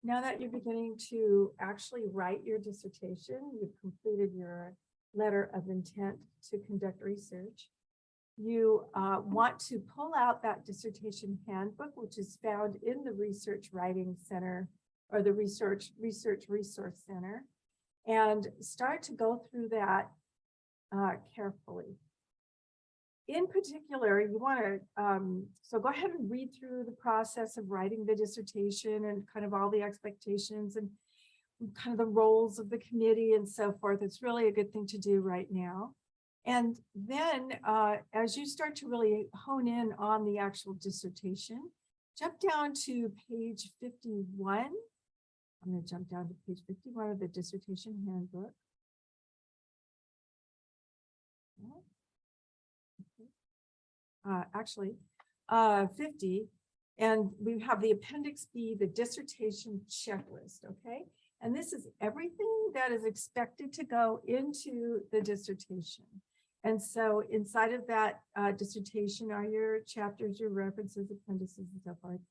Now that you're beginning to actually write your dissertation, you've completed your letter of intent to conduct research. You want to pull out that dissertation handbook, which is found in the Research Writing Center or the Research Resource Center, and start to go through that carefully. In particular, you want to, so go ahead and read through the process of writing the dissertation and kind of all the expectations and kind of the roles of the committee and so forth. It's really a good thing to do right now. And then as you start to really hone in on the actual dissertation, jump down to page 51. I'm going to jump down to page 51 of the dissertation handbook. Actually, 50, and we have the Appendix B, the dissertation checklist, okay? And this is everything that is expected to go into the dissertation. And so inside of that dissertation are your chapters, your references, appendices, and so forth.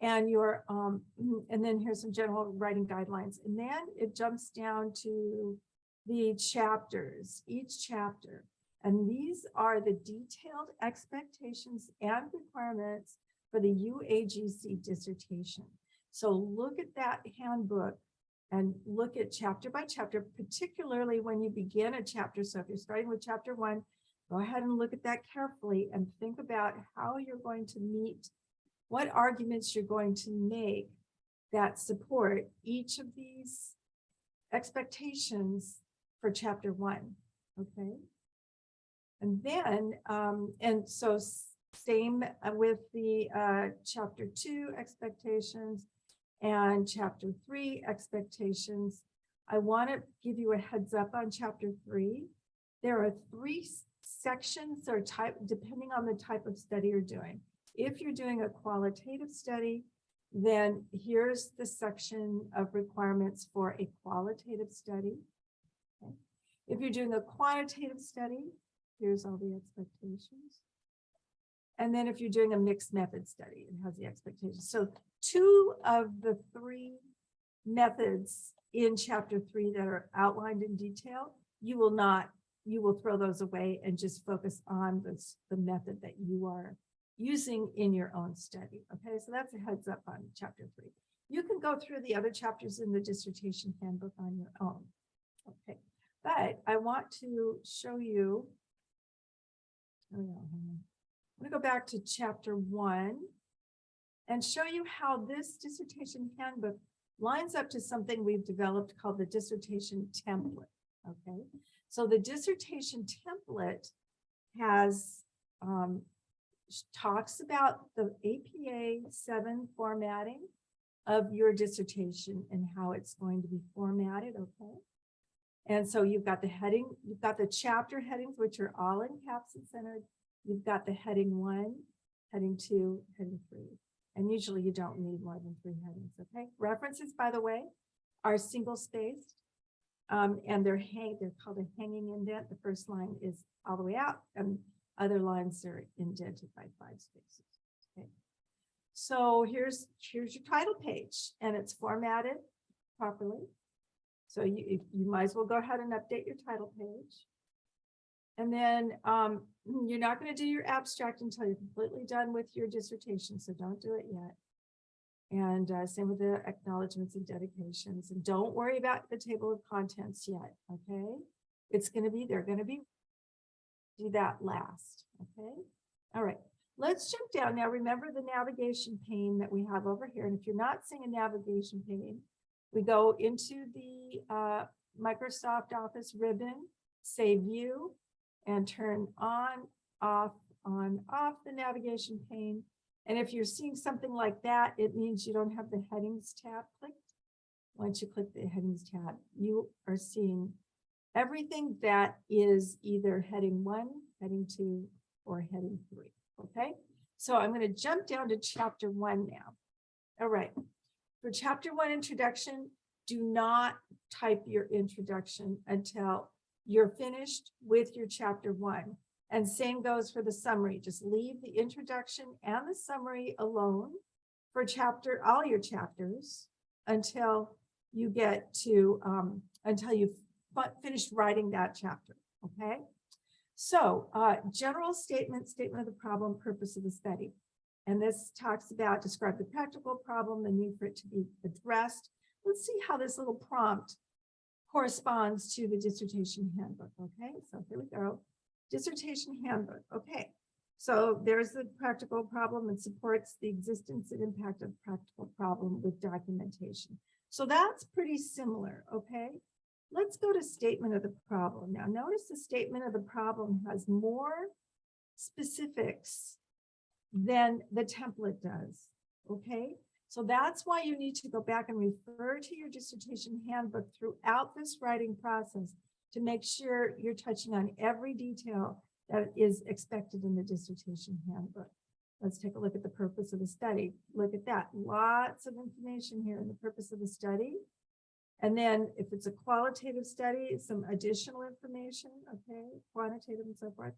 And your and then here's some general writing guidelines. And then it jumps down to the chapters, each chapter. And these are the detailed expectations and requirements for the UAGC dissertation. So look at that handbook and look at chapter by chapter, particularly when you begin a chapter. So if you're starting with chapter 1, go ahead and look at that carefully and think about how you're going to meet, what arguments you're going to make that support each of these expectations for chapter 1, okay? And then, and so same with the chapter 2 expectations and chapter 3 expectations. I want to give you a heads up on chapter 3. There are 3 sections or type, depending on the type of study you're doing. If you're doing a qualitative study, then here's the section of requirements for a qualitative study. Okay. If you're doing a quantitative study, here's all the expectations. And then if you're doing a mixed method study, it has the expectations. So 2 of the 3 methods in chapter 3 that are outlined in detail, you will throw those away and just focus on the method that you are using in your own study. Okay, so that's a heads up on chapter 3. You can go through the other chapters in the dissertation handbook on your own. Okay, but I want to show you. I'm going to go back to chapter 1 and show you how this dissertation handbook lines up to something we've developed called the dissertation template. Okay, so the dissertation template has talks about the APA 7 formatting of your dissertation and how it's going to be formatted. Okay. And so you've got the heading, you've got the chapter headings, which are all in caps and centered. You've got the heading 1, heading 2, heading 3. And usually you don't need more than 3 headings, okay? References, by the way, are single spaced. And they're called a hanging indent. The first line is all the way out, and other lines are indented by 5 spaces, okay? So here's your title page, and it's formatted properly. So you might as well go ahead and update your title page. And then you're not going to do your abstract until you're completely done with your dissertation, so don't do it yet. And same with the acknowledgements and dedications. And don't worry about the table of contents yet, okay? It's going to be, they're going to be, do that last, okay? All right, let's jump down. Now remember the navigation pane that we have over here. And if you're not seeing a navigation pane, we go into the Microsoft Office ribbon, say view, and turn on, off the navigation pane. And if you're seeing something like that, it means you don't have the headings tab clicked. Once you click the headings tab, you are seeing everything that is either heading 1, heading 2, or heading 3, okay? So I'm gonna jump down to chapter 1 now. All right. For chapter 1 introduction, do not type your introduction until you're finished with your chapter 1. And same goes for the summary. Just leave the introduction and the summary alone for all your chapters. until you get to, until you've finished writing that chapter, okay? So general statement of the problem, purpose of the study. And this talks about describe the practical problem, the need for it to be addressed. Let's see how this little prompt corresponds to the dissertation handbook, okay? So here we go, dissertation handbook, okay. So there's the practical problem and supports the existence and impact of practical problem with documentation. So that's pretty similar, okay? Let's go to statement of the problem. Now notice the statement of the problem has more specifics than the template does, okay? So that's why you need to go back and refer to your dissertation handbook throughout this writing process to make sure you're touching on every detail that is expected in the dissertation handbook. Let's take a look at the purpose of the study. Look at that, lots of information here in the purpose of the study. And then if it's a qualitative study, some additional information, okay, quantitative and so forth.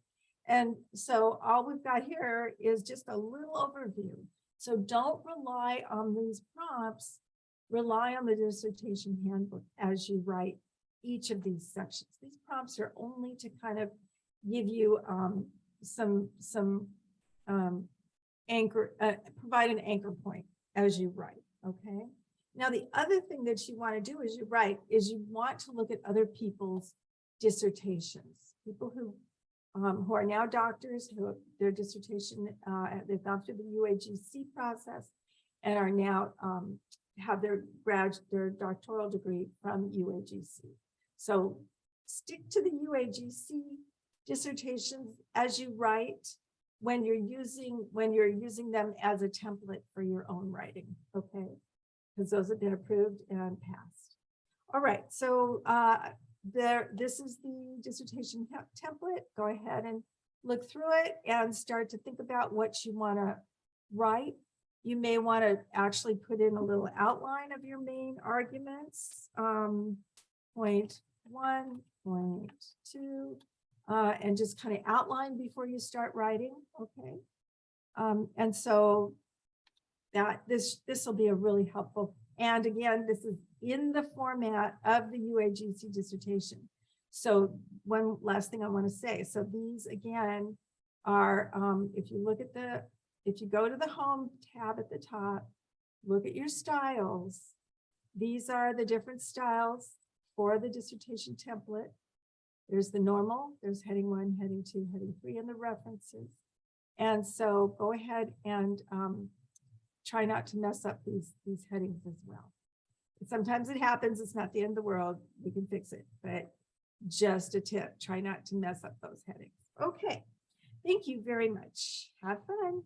And so all we've got here is just a little overview. So don't rely on these prompts, rely on the dissertation handbook as you write each of these sections. These prompts are only to kind of give you some anchor, provide an anchor point as you write, okay? Now, the other thing that you want to do as you write is you want to look at other people's dissertations, people who are now doctors, who have their dissertation, they've gone through the UAGC process and are now have their doctoral degree from UAGC. So stick to the UAGC dissertations as you write when you're using them as a template for your own writing, okay? Because those have been approved and passed. All right, so this is the dissertation template. Go ahead and look through it and start to think about what you want to write. You may want to actually put in a little outline of your main arguments, point 1, point 2, and just kind of outline before you start writing, okay? And so that this will be a really helpful. And again, this is in the format of the UAGC dissertation. So one last thing I want to say. So these again are, if you look at if you go to the home tab at the top, look at your styles. These are the different styles for the dissertation template. There's the normal, there's heading 1, heading 2, heading 3, and the references. And so go ahead and try not to mess up these headings as well. Sometimes it happens, it's not the end of the world, we can fix it, but just a tip, try not to mess up those headings. Okay, thank you very much. Have fun.